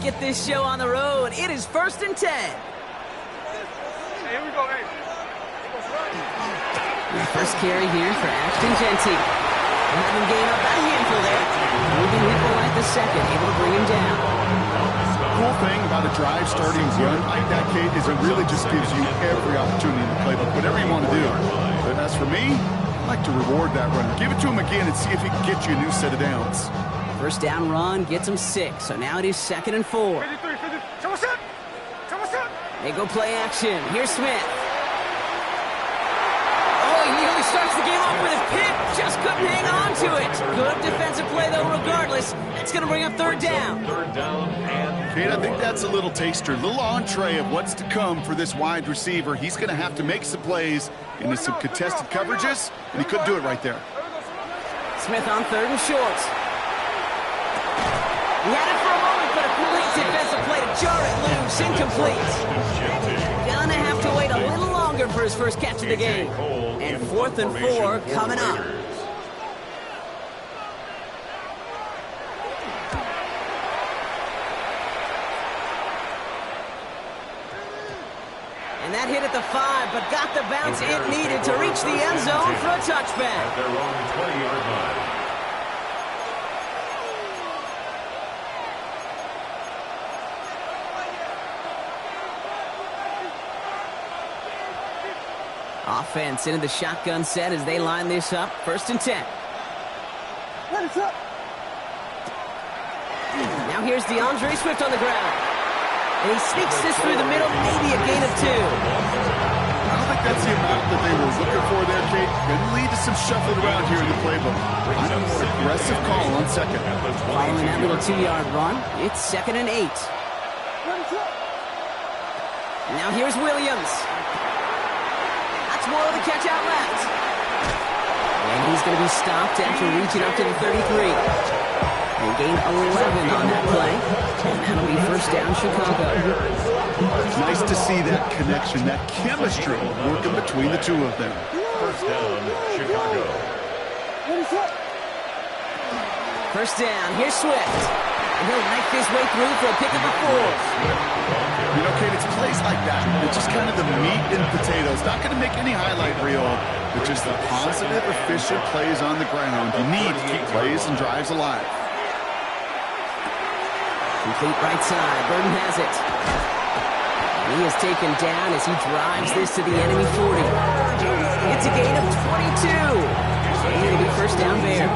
get this show on the road. It is 1st and 10. Hey, here we go, hey. The first carry here for Ashton Jeanty. Having gained up a handful there. Moving Hippolyte the second, able to bring him down. Cool thing about a drive starting run like that, Kate, is it really just gives you every opportunity in the playbook, whatever you want to do. But as for me, I like to reward that runner. Give it to him again and see if he can get you a new set of downs. First down run gets him 6, so now it is 2nd and 4. 53, 50. Show us up. Show us up. They go play action. Here's Smith. Oh, he nearly starts the game off with a pick. Just couldn't hang on to it. Good defensive play, though, regardless. It's going to bring up 3rd down. Kate, I think that's a little taster, a little entree of what's to come for this wide receiver. He's going to have to make some plays into some contested coverages, and he couldn't do it right there. Smith on 3rd and short. He had it for a moment, but a great defensive play to jar it loose. Incomplete. Gonna have to wait a little longer for his first catch of the game. And 4th and 4 coming up. And that hit at the 5, but got the bounce it needed to reach the end zone for a touchback. At their own 20-yard line. Offense into the shotgun set as they line this up. 1st and 10. Now here's DeAndre Swift on the ground. And he sneaks this through the middle, maybe a gain of 2. I don't think that's the amount that they were looking for there, Kate. Going to lead to some shuffling around here in the playbook. I'm a more aggressive call on 2nd. Following that little 2-yard run, it's 2nd and 8. Now here's Williams. More of the catch out left. And he's going to be stopped after reaching up to the 33. They gain 11 on that play. And that'll be 1st down Chicago. It's nice to see that connection, that chemistry working between the two of them. 1st down, Chicago. 1st down, here's Swift. And he'll knife his way through for a pick of the 4. You know, Kate, it's plays like that. It's just kind of the meat and potatoes. Not going to make any highlight reel, but just the positive, efficient plays on the ground. You need to keep plays and drives alive. Complete right side. Burden has it. And he is taken down as he drives this to the enemy 40. It's a gain of 22. And it'll be 1st down Bears.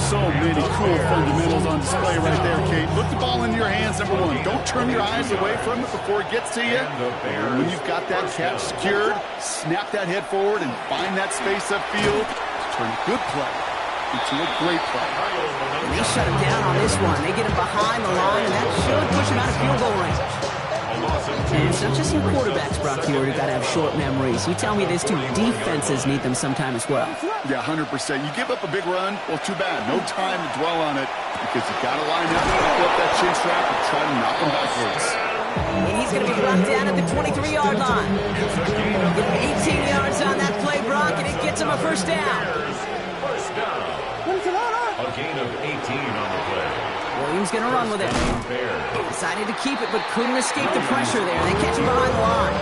So many cool fundamentals on display right there, Kate. Put the ball in your hands, number 1. Don't turn your eyes away from it before it gets to you. And when you've got that catch secured, snap that head forward and find that space upfield. Turn a good play into a great play. And they shut him down on this one. They get him behind the line, and that should push him out of field goal range. And it's not just your quarterbacks, Brock Huard, who got to have short memories. You tell me this too, defenses need them sometime as well. Yeah, 100%. You give up a big run, well, too bad. No time to dwell on it because you got to line up, pull up that chin strap, and try to knock him backwards. And he's going to be brought down at the 23-yard line. 18 yards on that play, Brock, and it gets him a 1st down. 1st down. A gain of 18 on the play. Williams going to run with it. Decided to keep it, but couldn't escape the pressure there. They catch him behind the line.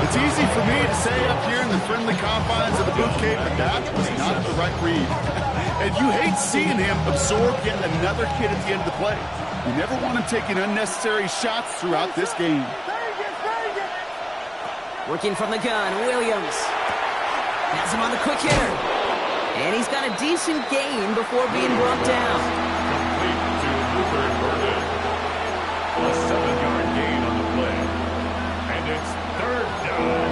It's easy for me to say up here in the friendly confines of the boot cave, but that was not the right read. And you hate seeing him absorb getting another hit at the end of the play. You never want him taking unnecessary shots throughout this game. Working from the gun, Williams. Has him on the quick hitter. And he's got a decent gain before being brought down. Complete to Rupert Burden. A 7-yard gain on the play. And it's 3rd down.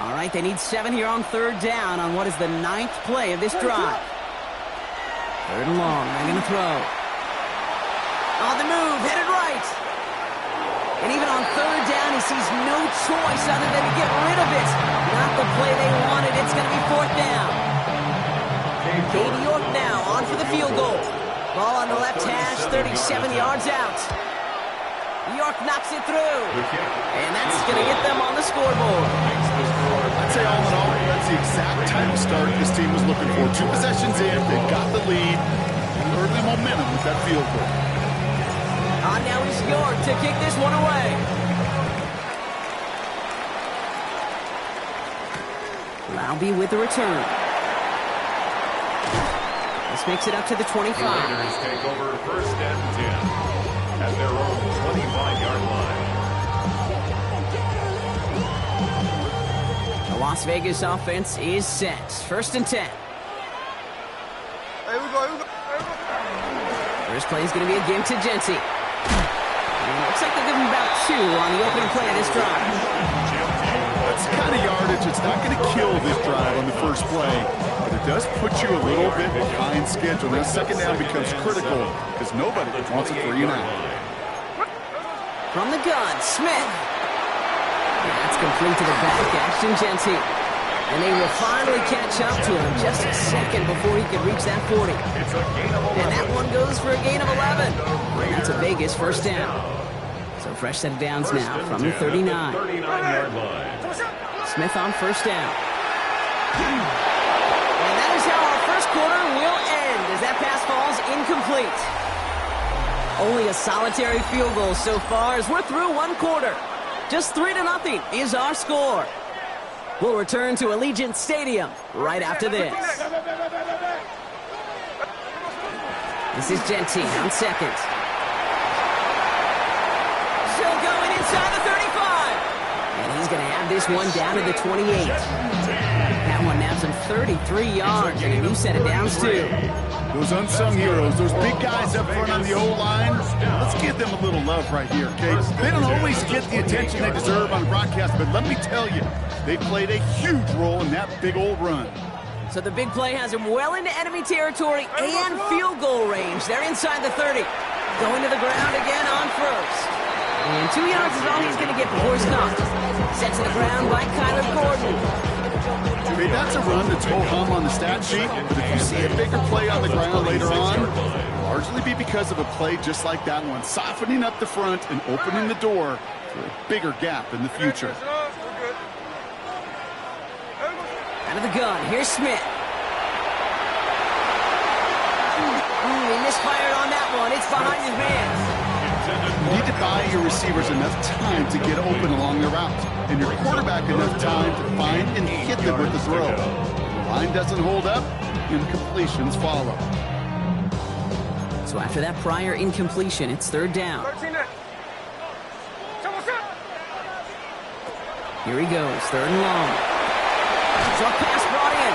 All right, they need 7 here on 3rd down on what is the 9th play of this drive. 3rd and long, they're going to throw. On the move, headed right. And even on 3rd down, he sees no choice other than to get rid of it. Not the play they wanted. It's going to be 4th down. Katie York now on for the field goal. Ball on the left hash, 37 yards out. York knocks it through. And that's going to get them on the scoreboard. I'd say all in all, that's the exact type of start this team was looking for. 2 possessions in, they've got the lead, and early momentum with that field goal. Now is York to kick this one away. Laube with the return. This makes it up to the 25. The Raiders take over first and 10 at their own 25-yard line. The Las Vegas offense is set. First and 10. Here we go. First play is going to be a game to Genty. And it looks like they'll give him about 2 on the opening play of this drive. That's the kind of yardage. It's not going to kill this drive on the first play, but it does put you a little bit behind schedule. Now, second down becomes critical because nobody wants a 3 and out. From the gun, Smith. That's complete to the back, Ashton Genty. And they will finally catch up to him just a second before he can reach that 40. And that one goes for a gain of 11. And that's a Vegas first down. So fresh set of downs now from the 39. 39-yard line. Smith on first down. And that is how our first quarter will end as that pass falls incomplete. Only a solitary field goal so far as we're through one quarter. Just 3-0 is our score. We'll return to Allegiant Stadium right after this. This is Genty on second. Still going inside the 35. And he's going to have this one down to the 28. That one naps him 33 yards and a new set of downs too. Those unsung heroes, those big guys up front on the O-line, let's give them a little love right here, okay? They don't always get the attention they deserve on the broadcast, but let me tell you, they played a huge role in that big old run. So the big play has him well into enemy territory and field goal range. They're inside the 30. Going to the ground again on first. And 2 yards is all he's going to get before he's caught. Set to the ground by Kyler Gordon. I mean, that's a run that's ho-hum on the stat sheet, but if you see a bigger play on the ground later on, it'll largely be because of a play just like that one, softening up the front and opening the door for a bigger gap in the future. Out of the gun, here's Smith. He misfired on that one. It's behind his man. You need to buy your receivers enough time to get open along the route, and your quarterback enough time to find and hit them with the throw. If the line doesn't hold up, incompletions follow. So after that prior incompletion, it's third down. Here he goes, third and long. Short pass brought in.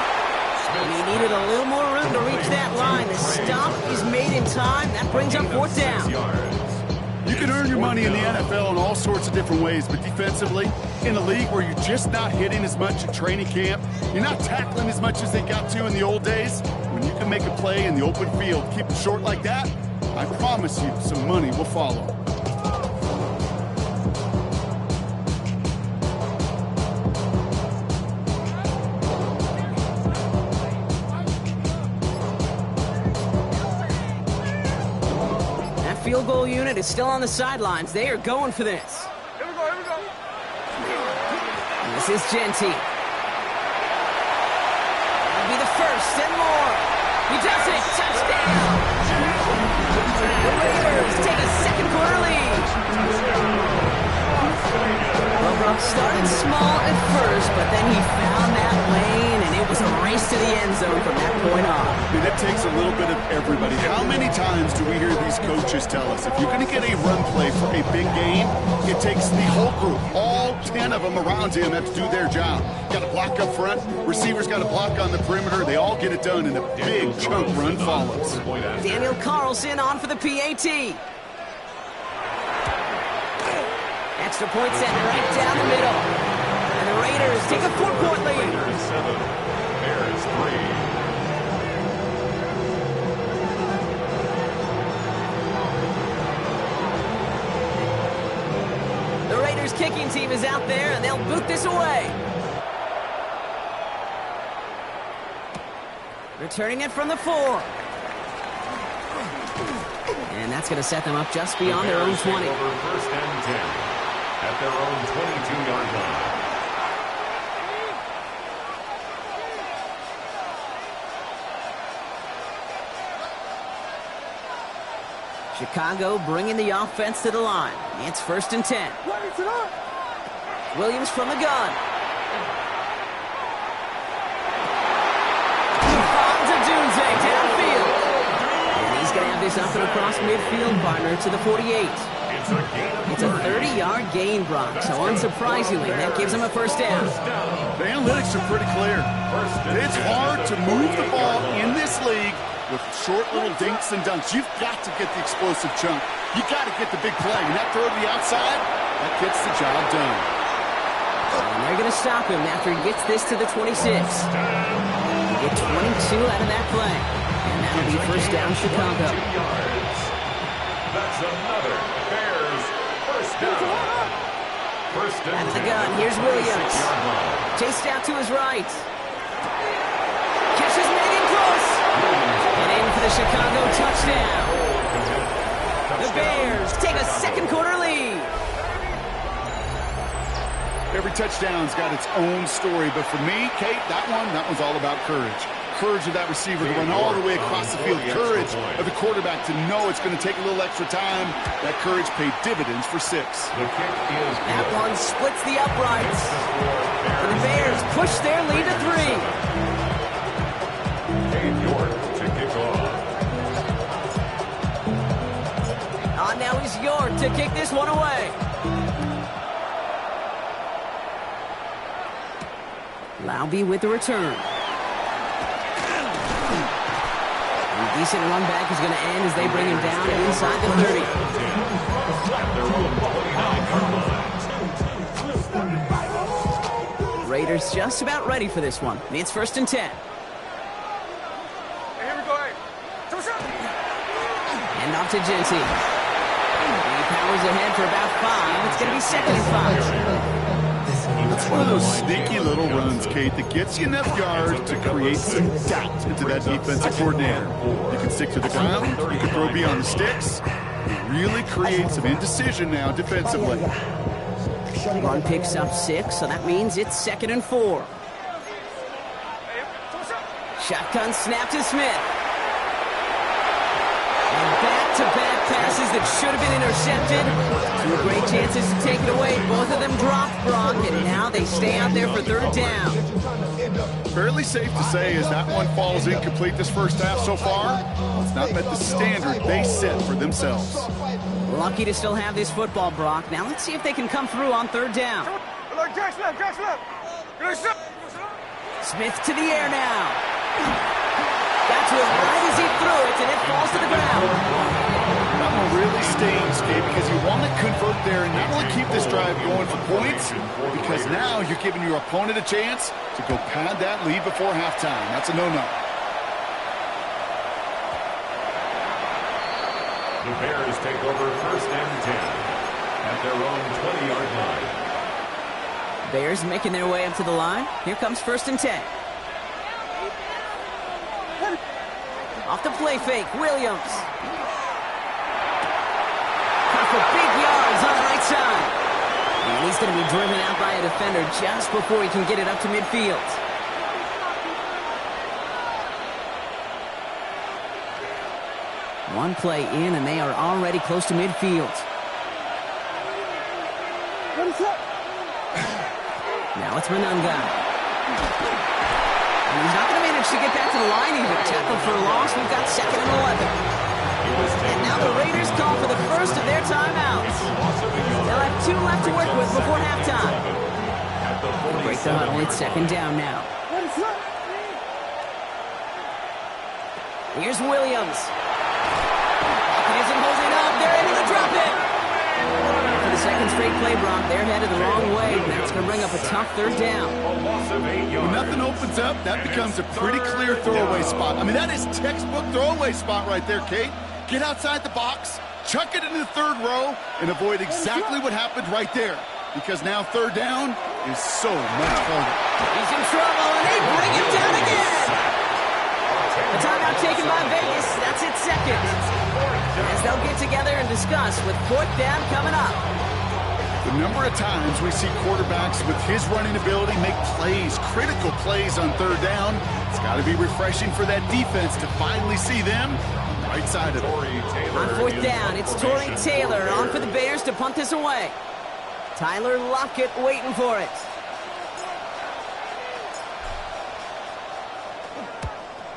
And he needed a little more room to reach that line. The stop is made in time. That brings up fourth down. You can earn your money in the NFL in all sorts of different ways, but defensively, in a league where you're just not hitting as much at training camp, you're not tackling as much as they got to in the old days, when you can make a play in the open field, keep it short like that, I promise you some money will follow. Field goal unit is still on the sidelines. They are going for this. Here we go. And this is Genty. That'll be the first and more. He does it. Touchdown. The Raiders take a second quarter lead. Well, started small at first, but then he found that lane, and it was a race to the end zone from that point on. I mean, it takes a little bit of everybody. How many times do we hear these coaches tell us, if you're going to get a run play for a big game, it takes the whole group, all 10 of them around him have to do their job. Got to block up front, receivers got to block on the perimeter, they all get it done, and a big chunk run follows. Daniel Carlson on for the PAT. Extra point set right down the middle. And the Raiders take a 4-point lead. Raiders 7, Bears 3. The Raiders kicking team is out there, and they'll boot this away. Returning it from the 4. And that's going to set them up just beyond their own 20. Over first and 10 at their own 22-yard line. Chicago bringing the offense to the line. It's first and 10. Williams from the gun. Odunze downfield. And he's going to have this up and across midfield, partner, to the 48. It's a 30-yard gain, Brock. So unsurprisingly, that gives him a first down. The analytics are pretty clear. It's hard to move the ball in this league with short little dinks and dunks. You've got to get the explosive chunk. You got to get the big play. And that throw to the outside, that gets the job done. And they're going to stop him after he gets this to the 26. Get 22 out of that play. And that'll be first down, Chicago. That's another Bears first down. First and Out of the gun, here's Williams. 26-yard line. Chased out to his right. Catches Megan close. And in for the Chicago touchdown. The Bears take a second quarter lead. Every touchdown's got its own story, but for me, Kate, that one's all about courage. Courage of that receiver to run all the way across the field. Courage of the quarterback to know it's going to take a little extra time. That courage paid dividends for 6. The kick is That good. one splits the uprights. And the Bears push their lead to 3. Dave York to kick off. Now is York to kick this one away. Laube with the return. A decent run back is going to end as they bring him down inside the 30. At their own 49-yard line. Raiders just about ready for this one. It's first and 10. Here we go. Hand off to Genty. He powers ahead for about 5. It's going to be second and 5. It's one of those sneaky little runs, Kate, that gets you enough yards to create some doubt into that defensive coordinator. You can stick to the ground, you can throw beyond the sticks. It really creates some indecision now defensively. Run picks up 6, so that means it's second and 4. Shotgun snap to Smith. And back-to-back passes that should have been intercepted. 2 great chances to take it away. Both of them dropped, Brock, and now they stay out there for third down. Fairly safe to say as that one falls incomplete this first half so far, it's not met the standard they set for themselves. Lucky to still have this football, Brock. Now let's see if they can come through on third down. Smith to the air now. Got to him right as he threw it, and it falls to the ground. That one really stings, Gabe, because you want to convert there and not only keep this drive going for points, because now you're giving your opponent a chance to go pad that lead before halftime. That's a no-no. The Bears take over first and 10 at their own 20-yard line. Bears making their way up to the line. Here comes first and 10. Off the play fake, Williams. Cut for big yards on the right side. And he's going to be driven out by a defender just before he can get it up to midfield. One play in, and they are already close to midfield. Now it's Manunga. And he's not going to manage to get back to the line even. Tackled for a loss. We've got second and 11. And now the Raiders call for the first of their timeouts. They'll have 2 left to work with before halftime. Break the huddle. It's second down now. Here's Williams. Isn't holding up. They're able to drop it. For the second straight play, Brock, they're headed the wrong way. That's going to bring up a tough third down. When nothing opens up, that becomes a pretty clear throwaway spot. I mean, that is textbook throwaway spot right there, Kate. Get outside the box, chuck it into the third row, and avoid exactly what happened right there. Because now third down is so much harder. He's in trouble, and they bring him down again. A timeout taken by Vegas. That's its second. together and discuss with fourth down coming up. The number of times we see quarterbacks with his running ability make plays, critical plays on third down, it's got to be refreshing for that defense to finally see them on the right side of it. On fourth down, it's Tory Taylor on for the Bears to punt this away. Tyler Lockett waiting for it.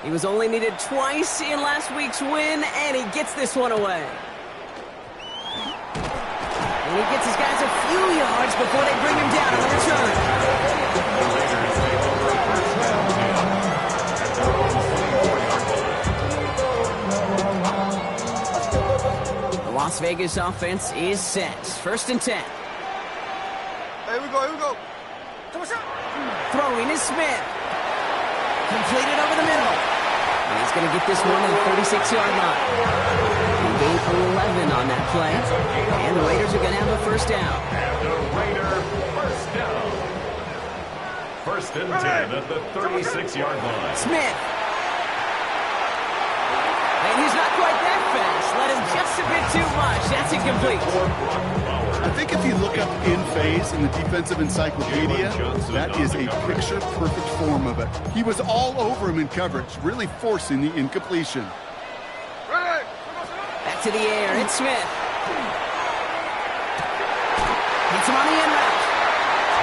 He was only needed twice in last week's win, and he gets this one away. And he gets his guys a few yards before they bring him down on the return. The Las Vegas offense is set. 1st and 10. Here we go. Throwing is Smith. Completed over the middle. And he's going to get this one to the 36-yard line. He gained 11 on that play. And the Raiders are going to have a first down. And the Raider first down. 1st and 10 at the 36-yard line. Smith. And he's not quite that fast. Let him just a bit too much. That's incomplete. I think if you look up in phase in the defensive encyclopedia, that is a picture-perfect form of it. He was all over him in coverage, really forcing the incompletion. Back to the air. It's Smith. Hits him on the end route.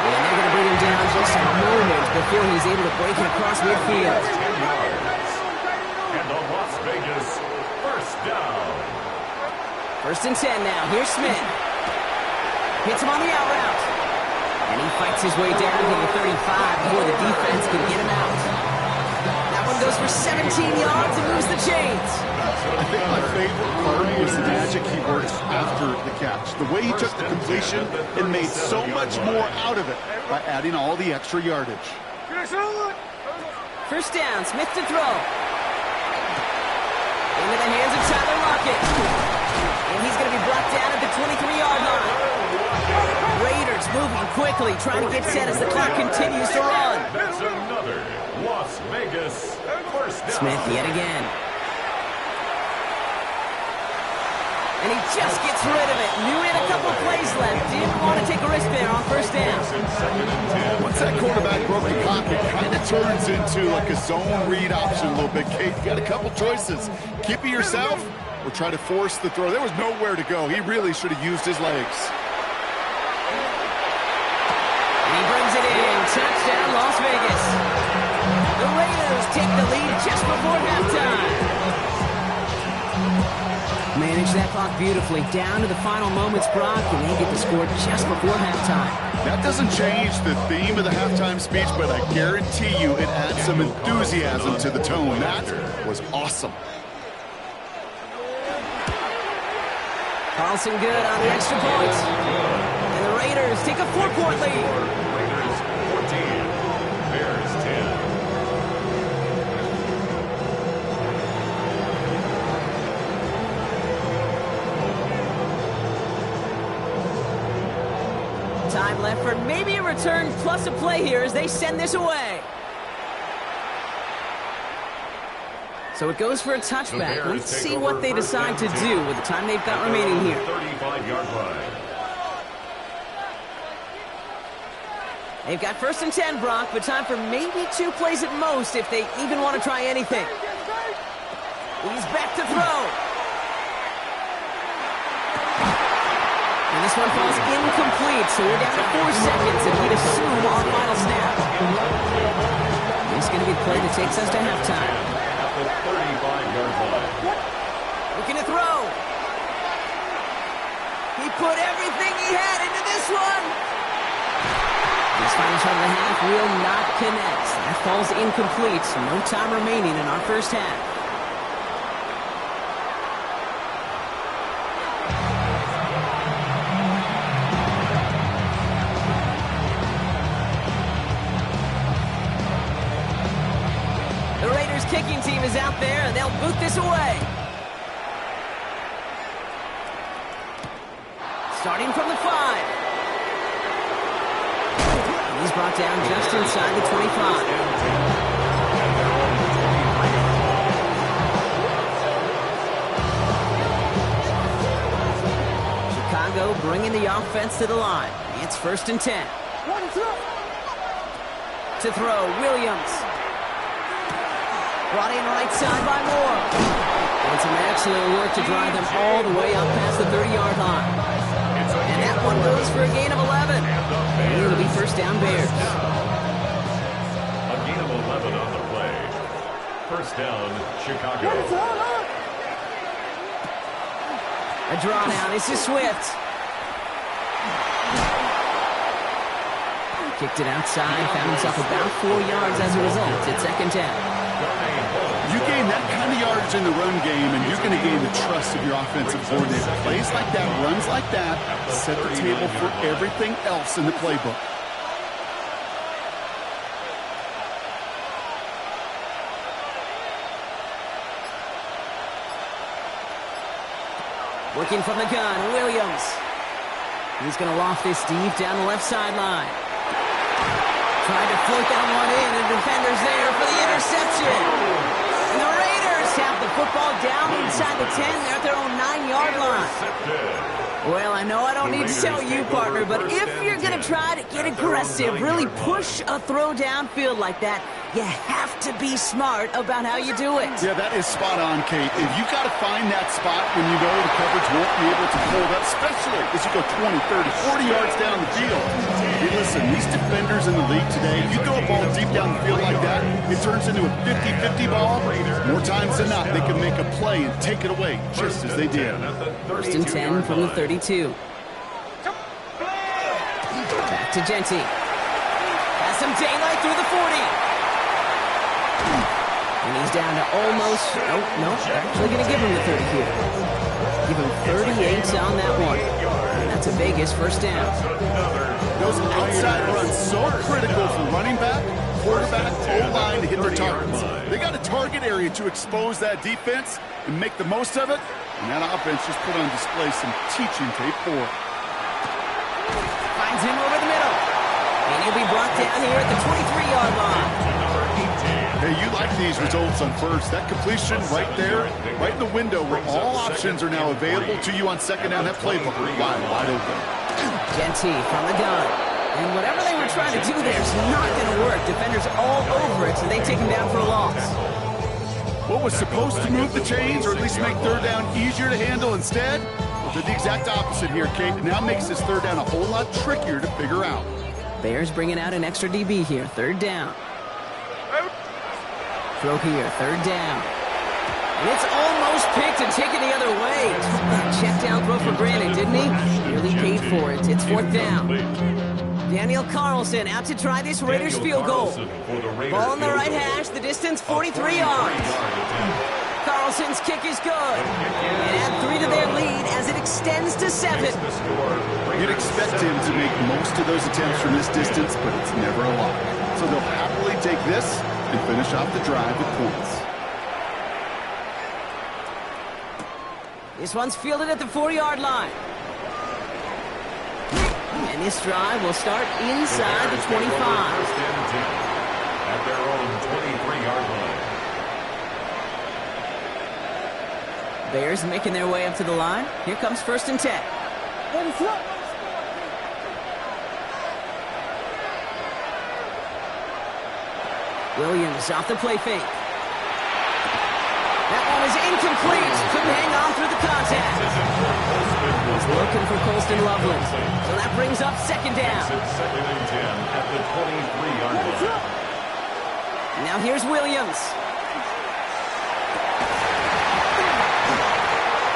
And they're going to bring him down just a moment before he's able to break it across midfield. 10 yards. And the Las Vegas first down. 1st and 10 now. Here's Smith. Hits him on the out route. And he fights his way down to the 35 before the defense can get him out. That one goes for 17 yards and moves the chains. I think my favorite part was the magic he worked after the catch. The way he took the completion and made so much more out of it by adding all the extra yardage. 1st down, Smith to throw. Into the hands of Tyler Lockett. And he's going to be brought down at the 23-yard line. Raiders moving quickly, trying to get set as the clock continues to run. That's another Las Vegas first down. Smith yet again. And he just gets rid of it. Knew he had a couple plays left. Didn't want to take a risk there on 1st down. Once that quarterback broke the pocket, it kind of turns into like a zone read option a little bit, Kate. You got a couple choices. Keep it yourself or try to force the throw. There was nowhere to go. He really should have used his legs. And he brings it in. Touchdown, Las Vegas. The Raiders take the lead just before halftime. Manage that clock beautifully. Down to the final moments, Brock, and they get the score just before halftime. That doesn't change the theme of the halftime speech, but I guarantee you it adds some enthusiasm to the tone. That was awesome. Carlson good on the extra point. And the Raiders take a 4-point lead. Raiders 14, Bears 10. Time left for maybe a return plus a play here as they send this away. So it goes for a touchback. Let's see what they decide to do with the time they've got remaining here. 35-yard line. They've got 1st and 10, Brock, but time for maybe 2 plays at most if they even want to try anything. He's back to throw. And this one falls incomplete, so we're down to 4 seconds, and we'd assume our final snap. This is going to be the play that takes us to halftime. At the 35-yard line. Looking to throw. He put everything he had into this one. This final shot of the half will not connect. That falls incomplete, so no time remaining in our first half. The Raiders kicking team is out there, and they'll boot this away. Starting from the 5. He's brought down just inside the 25. Chicago bringing the offense to the line. It's 1st and 10. To throw, Williams. Brought in right side by Moore. And some excellent work to drive them all the way up past the 30-yard line. And that one goes for a gain of 11. And it'll be 1st down Bears. A gain of 11 on the play. 1st down, Chicago. A draw now. This is Swift. Kicked it outside. Found himself about 4 yards as a result. It's 2nd down. You gain that kind of yardage in the run game, and you're going to gain the trust of your offensive coordinator. Plays like that, runs like that, set the table for everything else in the playbook. Working from the gun, Williams. He's going to loft this deep down the left sideline. Trying to float that one in, and defender's there for the interception. And the Raiders have the football down inside the 10. They're at their own 9-yard line. Well, I know I don't need to tell you, partner, but if you're going to try to get aggressive, really push a throw downfield like that, you have to be smart about how you do it. Yeah, that is spot on, Kate. If you got to find that spot when you know the coverage won't be able to hold up, especially as you go 20, 30, 40 yards down the field. Hey, listen, these defenders in the league today, you throw a ball deep down the field like that, it turns into a 50-50 ball. More times than not, they can make a play and take it away, just as they did. 1st and 10 from the 32. Back to Genty. Has some daylight through the 40. And he's down to almost, no, actually going to give him the 30 here. Give him 38 on that one. And that's a Vegas 1st down. Those outside runs so critical for running back, quarterback, O-line to hit their targets. They got a target area to expose that defense and make the most of it. And that offense just put on display some teaching tape for it. Finds him over the middle. And he'll be brought down here at the 23-yard line. Hey, you like these results on 1st. That completion right there, right in the window where all options are now available to you on 2nd down. That playbook is wide open. Genty from the gun. And whatever they were trying to do there is not going to work. Defenders all over it, so they take him down for a loss. What was supposed to move the chains or at least make 3rd down easier to handle instead? Well, did the exact opposite here, Kate. It now makes this 3rd down a whole lot trickier to figure out. Bears bringing out an extra DB here. 3rd down. Throw here, 3rd down. And it's almost picked and taken the other way. Took that check down throw for granted, didn't he? Nearly paid for it. It's 4th down. Daniel Carlson out to try this Raiders field goal. Ball on the right hash, the distance 43 yards. Carlson's kick is good. And add 3 to their lead as it extends to 7. You'd expect him to make most of those attempts from this distance, but it's never a lot. So they'll happily take this and finish off the drive with points. This one's fielded at the 4-yard line. And this drive will start inside the 25. At their own 23-yard line. Bears making their way up to the line. Here comes 1st and 10. Williams off the play fake. That one is incomplete. Couldn't hang on through the contact. He's looking for Colston Loveland. So that brings up 2nd down. 2nd and 10 at the 23-yard line. Now here's Williams.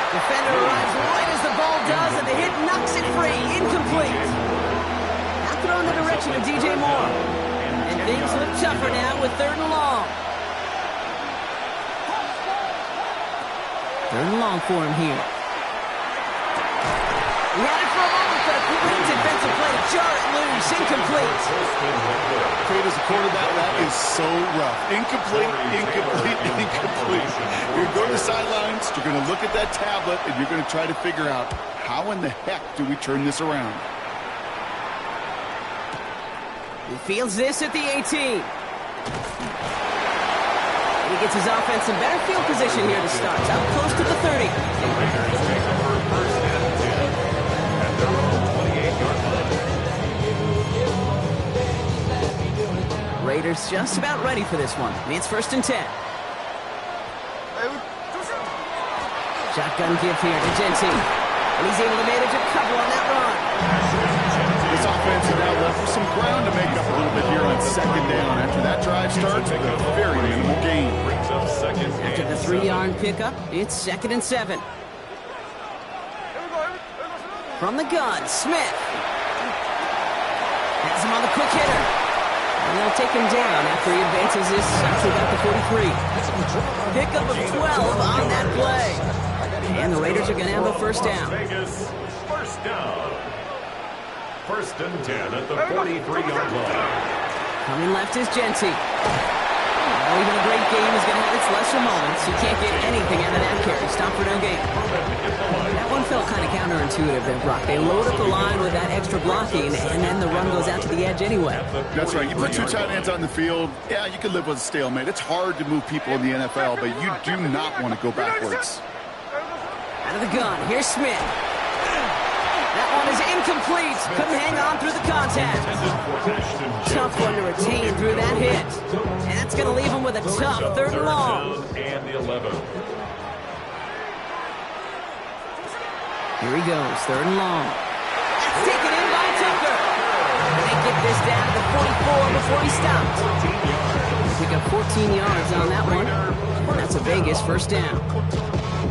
Defender arrives right as the ball does, and the hit knocks it free. Incomplete. Now throw in the direction of DJ Moore. And things look tougher now with 3rd and long. 3rd and long for him here. He had it for a moment, but a great defensive play to jar it loose. Incomplete. Kate, as a quarterback, that is so rough. Incomplete. You're going to the sidelines, you're going to look at that tablet, and you're going to try to figure out how in the heck do we turn this around. He fields this at the 18. He gets his offense in better field position here to start. Out close to the 30. The Raiders take over 1st and 10 at their Raiders just about ready for this one. It's 1st and 10. Shotgun give here to Genty. And he's able to manage a couple on that run. This offense is now left with some ground to make up a little bit here on 2nd down. After that drive starts with a very minimal gain. After the 3-yard pickup, it's 2nd and 7. From the gun, Smith. Has him on the quick hitter. And they'll take him down after he advances this up to about the 43. Pickup of 12 on that play. And the Raiders are going to have a 1st down. Vegas, 1st down. 1st and 10 at the 43-yard line. Coming left is Genty. Oh, even a great game is going to have its lesser moments. You can't get anything out of that carry. Stop for no gain. That one felt kind of counterintuitive there, Brock. They load up the line with that extra blocking, and then the run goes out to the edge anyway. That's right. You put 2 tight ends on the field, yeah, you can live with a stalemate. It's hard to move people in the NFL, but you do not want to go backwards. Out of the gun, here's Smith. That one is incomplete. Couldn't hang on through the contact. Tough one to retain through that hit. And that's going to leave him with a tough 3rd and long. And the 11. Here he goes, 3rd and long. That's taken in by Tucker. They get this down to the 44 before he stopped. Pick up 14 yards on that one. And that's a Vegas 1st down.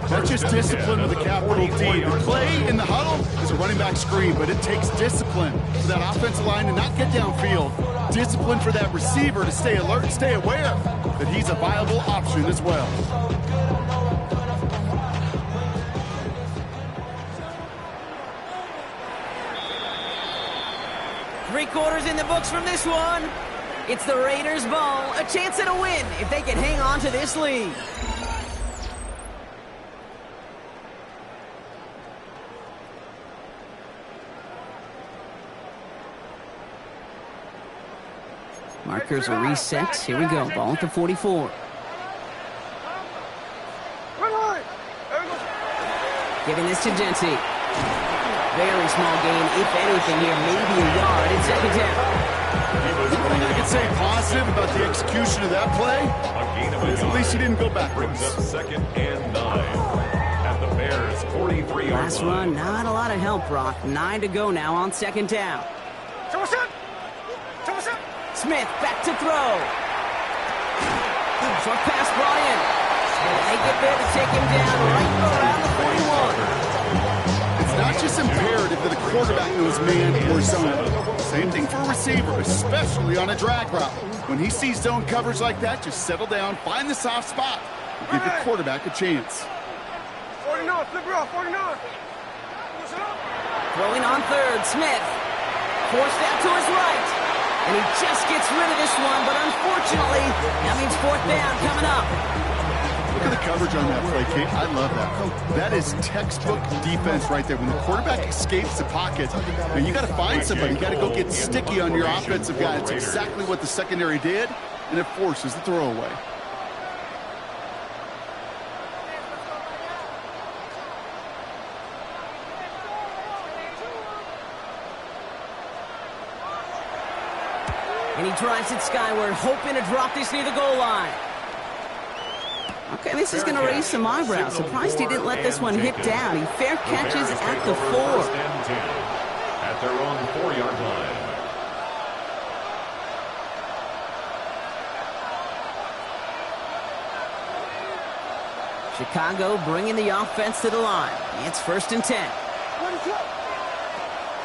That's just discipline with a capital D. The play in the huddle is a running back screen, but it takes discipline for that offensive line to not get downfield. Discipline for that receiver to stay alert and stay aware that he's a viable option as well. Three-quarters in the books from this one. It's the Raiders' ball. A chance at a win if they can hang on to this lead. Markers are reset. Here we go. Ball at the 44. Giving this to Genty. Very small gain, if anything here, maybe a yard in 2nd down. I can say positive about the execution of that play is at least he didn't go backwards. 2nd and 9 at the Bears' 43-yard line. Last run, not a lot of help, Brock. 9 to go now on 2nd down. Smith back to throw. Short pass brought in. They get there to take him down right around the 41. It's not just imperative that the quarterback knows man or zone. Same thing for a receiver, especially on a drag route. When he sees zone coverage like that, just settle down, find the soft spot, and give your quarterback a chance. 49, flip her off, 49. Throwing on 3rd, Smith. Forced out to his right. And he just gets rid of this one, but unfortunately, that means 4th down coming up. Look at the coverage on that play, Kate. I love that. That is textbook defense right there. When the quarterback escapes the pocket, and you got to find somebody. You got to go get sticky on your offensive guy. It's exactly what the secondary did, and it forces the throwaway. And he drives it skyward, hoping to drop this near the goal line. Okay, this is going to raise some eyebrows. Surprised he didn't let this one hit down. He fair catches at the 4. At their own 4-yard line. Chicago bringing the offense to the line. It's 1st and 10.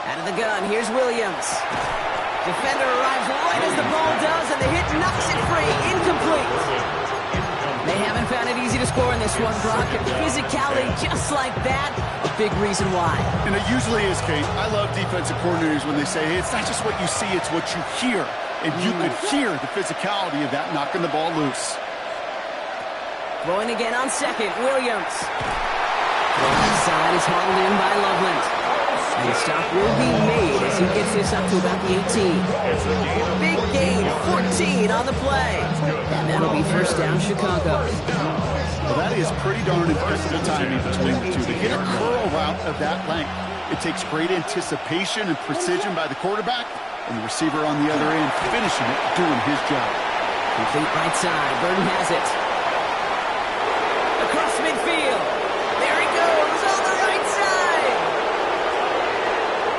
Out of the gun, here's Williams. Defender arrives right as the ball does, and the hit knocks it free. Incomplete. They haven't found it easy to score in this one, Brock. And physicality just like that, a big reason why. And it usually is, Kate. I love defensive coordinators when they say, hey, it's not just what you see, it's what you hear. And you could hear the physicality of that knocking the ball loose. Throwing again on 2nd, Williams. Inside is hauled in by Loveland. And the stop will be made as he gets this up to about the 18. Big gain, 14 on the play. And that'll be 1st down, Chicago. Well, that is pretty darn impressive timing between the two. To hit a curl route of that length, it takes great anticipation and precision by the quarterback, And the receiver on the other end finishing it, doing his job. Complete right side. Burton has it. Across midfield. There he goes on the right side.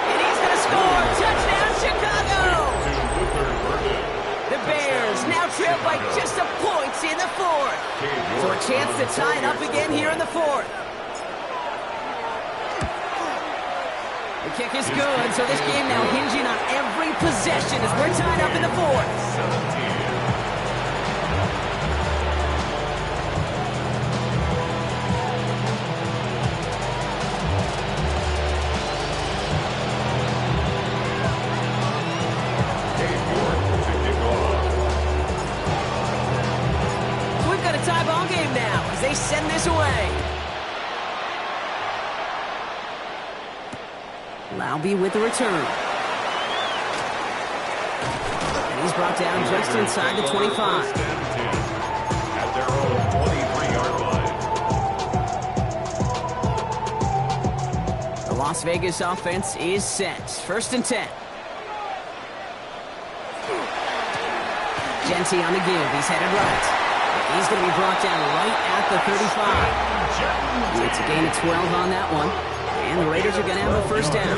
And he's going to score. Touchdown, Chicago. The Bears now trail by just a point in the fourth. So a chance to tie it up again here in the fourth. The kick is good, so this game now hinging on every possession as we're tied up in the fourth. They send this away. Laube with the return. And he's brought down just inside the 25. At their own 23-yard line. The Las Vegas offense is set. 1st and 10. Jeanty on the give. He's headed right. He's going to be brought down right at the 35. It's a gain of 12 on that one. And the Raiders are going to have a first down.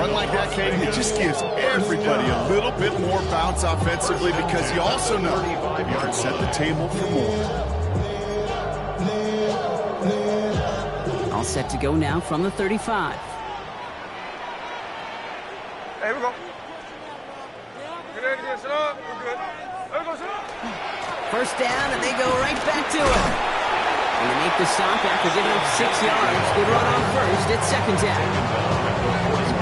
Run like that, Caden, it just gives everybody a little bit more bounce offensively because you also know you can set the table for more. All set to go now from the 35. Hey, here we go. Get ready to get set up. We're good. There we go, set up. First down, and they go right back to it. And they make the stop after giving up 6 yards. Good run on first. It's 2nd down.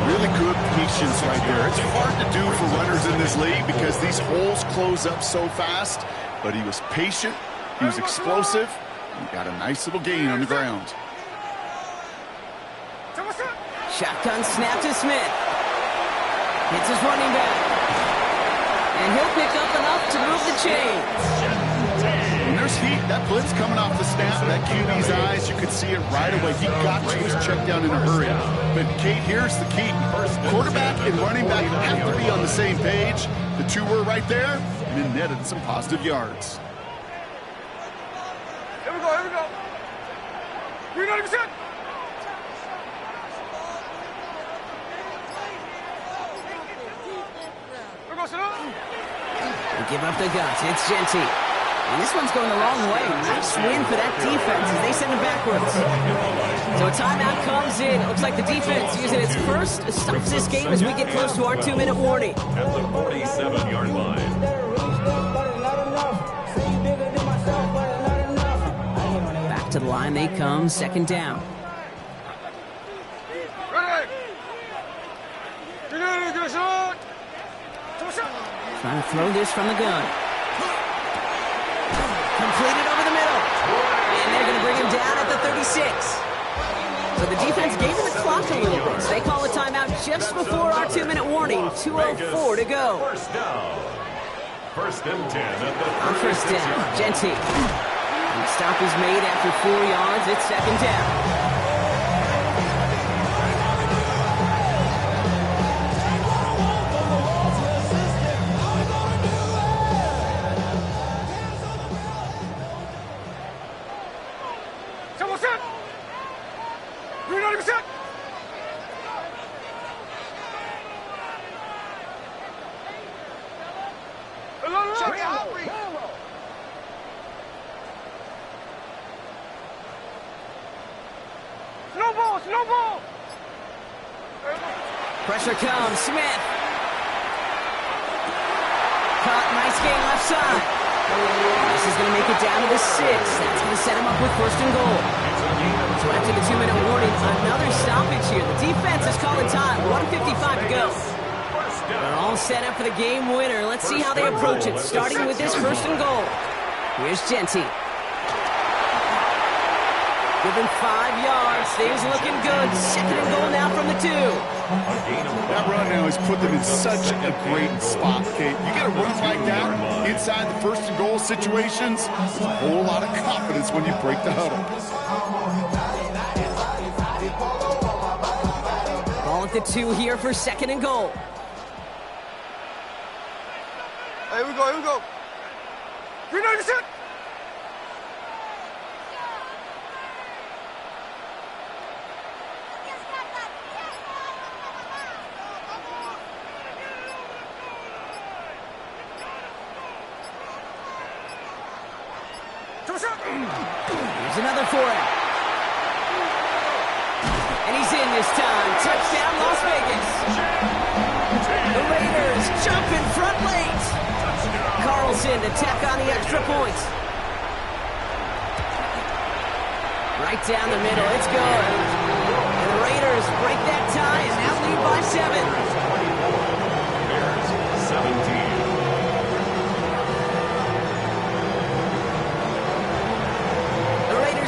Really good patience right there. It's hard to do for runners in this league because these holes close up so fast. But he was patient. He was explosive. And he got a nice little gain on the ground. Shotgun snap to Smith. Hits his running back. And he'll pick up enough to move the chains. When there's heat, that blitz coming off the snap, that QB's eyes, you could see it right away. He got to his check down in a hurry. But, Kate, here's the key. Quarterback and running back have to be on the same page. The two were right there, and then netted some positive yards. Here we go, here we go. We're not even set. They give up the guts. It's Jeanty. And this one's going the wrong way. Nice win for that defense as they send it backwards. So a timeout comes in. It looks like the defense using its first stops this game as we get close to our 2-minute warning. At the 47-yard line. Back to the line they come. 2nd down. Trying to throw this from the gun. Completed over the middle. And they're going to bring him down at the 36. So the defense gave him the clock a little bit. So they call a timeout just before our 2-minute warning. 2:04 to go. First down. 1st and 10 at the 36. On first down, Jeanty. And the stop is made after 4 yards. It's 2nd down. No ball! Pressure comes. Smith. Caught. Nice game left side. This is going to make it down to the 6. That's going to set him up with 1st and goal. So after the 2-minute warning, another stoppage here. The defense is calling time. 1:55 to go. They're all set up for the game winner. Let's see how they approach it, starting with this 1st and goal. Here's Jeanty. Given 5 yards. Things looking good. 2nd and goal now from the 2. That run now has put them in such a great spot, Kate. You get a run like that inside the 1st and goal situations, there's a whole lot of confidence when you break the huddle. Ball at the 2 here for 2nd and goal. Here we go, here we go. Green light, set. Here's another for him. And he's in this time. Touchdown, Las Vegas. The Raiders jump in front late. Carlson to tack on the extra point. Right down the middle. It's good. And the Raiders break that tie and now lead by 7. Bears 17.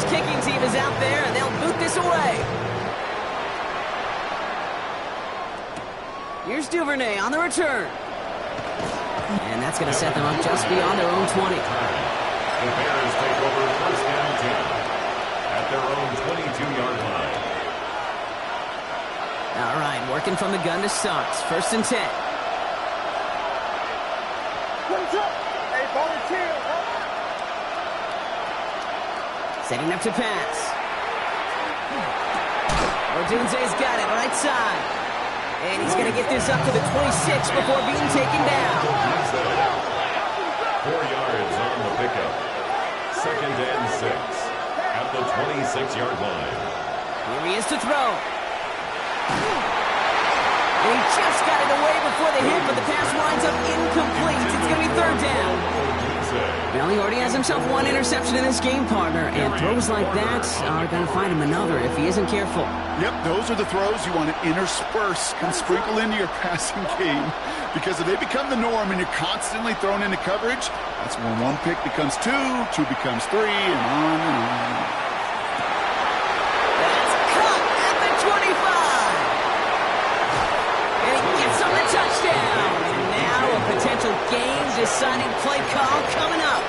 Kicking team is out there, and they'll boot this away. Here's Duvernay on the return. And that's going to set them up just beyond their own 20. The Bears take over first down 10 at their own 22-yard line. All right, working from the gun to start. First and 10. Hey, volunteer. Setting up to pass. Odunze's got it, right side. And he's going to get this up to the 26 before being taken down. 4 yards on the pickup. Second and 6 at the 26-yard line. Here he is to throw. And he just got it away before the hit, but the pass winds up incomplete. It's going to be third down. Well, he already has himself one interception in this game, partner, and throws like that are going to find him another if he isn't careful. Yep, those are the throws you want to intersperse and sprinkle into your passing game, because if they become the norm and you're constantly thrown into coverage, that's when one pick becomes 2, 2 becomes 3, and on and on. That's cut at the 25. And he gets on the touchdown. And now a potential game-deciding play call coming up.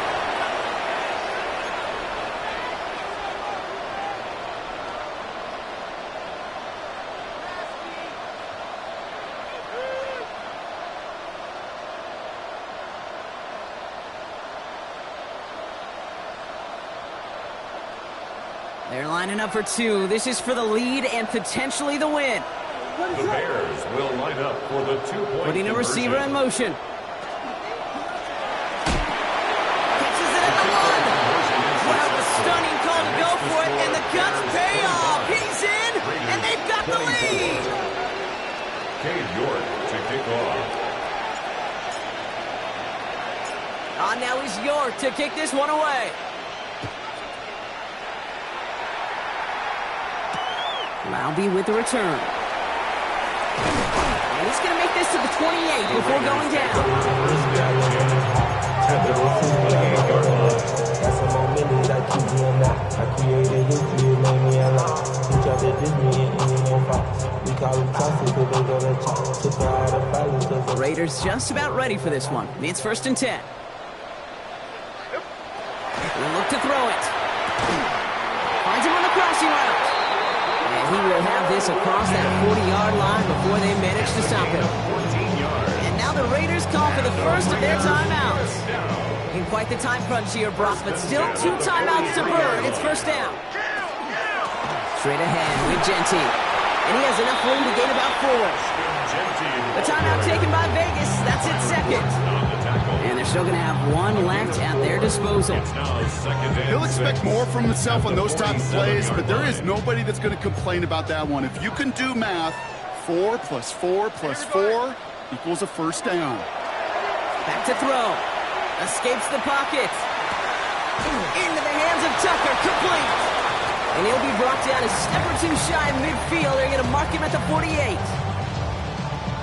They're lining up for 2. This is for the lead and potentially the win. The Bears will line up for the 2-point Putting a receiver in motion. Catches it at the 1. Wow, a stunning call to go for it, and the guns pay off. He's in, and they've got the lead. Cade York to kick off. Now is York to kick this one away. Laube with the return. And he's going to make this to the 28 before going down. Raiders just about ready for this one. It's first and 10. We'll look to throw it. Finds him on the crossing route. And he will have this across that 40-yard line before they manage to stop him. And now the Raiders call for the first of their timeouts. In quite the time crunch here, Brock, but still 2 timeouts to burn. It's first down. Straight ahead with Genty. And he has enough room to gain about 4. The timeout taken by Vegas. That's its second. And they're still going to have 1 left at their disposal. He'll expect more from himself on those type of plays, but there is nobody that's going to complain about that one. If you can do math, 4 plus 4 plus 4 equals a first down. Back to throw. Escapes the pocket. Into the hands of Tucker. Complete. And he'll be brought down a step or 2 shy of midfield. They're going to mark him at the 48.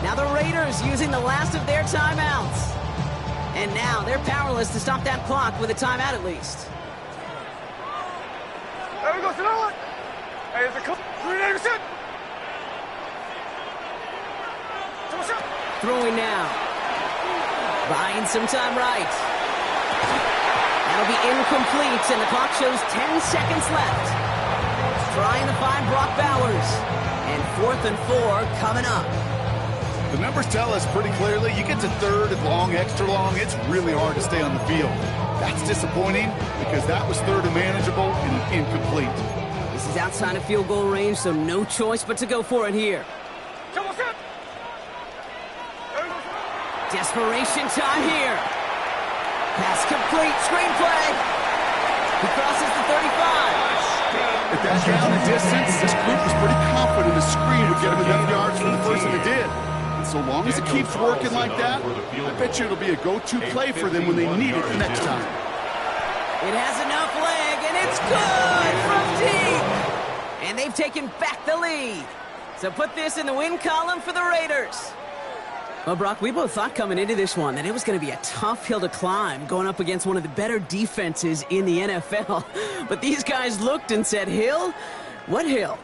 Now the Raiders using the last of their timeouts. And now they're powerless to stop that clock with a timeout at least. There we go, Sonoma. Hey, is it cool? 3-8%. Throwing now. Buying some time right. That'll be incomplete, and the clock shows 10 seconds left. Trying to find Brock Bowers. And 4th and 4 coming up. The numbers tell us pretty clearly, you get to third and long, extra long, it's really hard to stay on the field. That's disappointing because that was third and manageable and incomplete. This is outside of field goal range, so no choice but to go for it here. Desperation time here. Pass complete. Screenplay. He crosses the 35. At that down and distance, this group was pretty confident the screen would get him enough yards for the first, and it did. And so long as it keeps working like that, I bet you it'll be a go-to play for them when they need it the next time. It has enough leg, and it's good from deep. And they've taken back the lead. So put this in the win column for the Raiders. Well, Brock, we both thought coming into this one that it was going to be a tough hill to climb going up against one of the better defenses in the NFL. But these guys looked and said, Hill? What hill?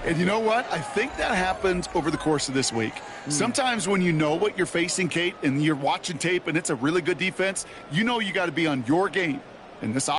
And you know what? I think that happens over the course of this week. Sometimes when you know what you're facing, Kate, and you're watching tape and it's a really good defense, you know you got to be on your game. And this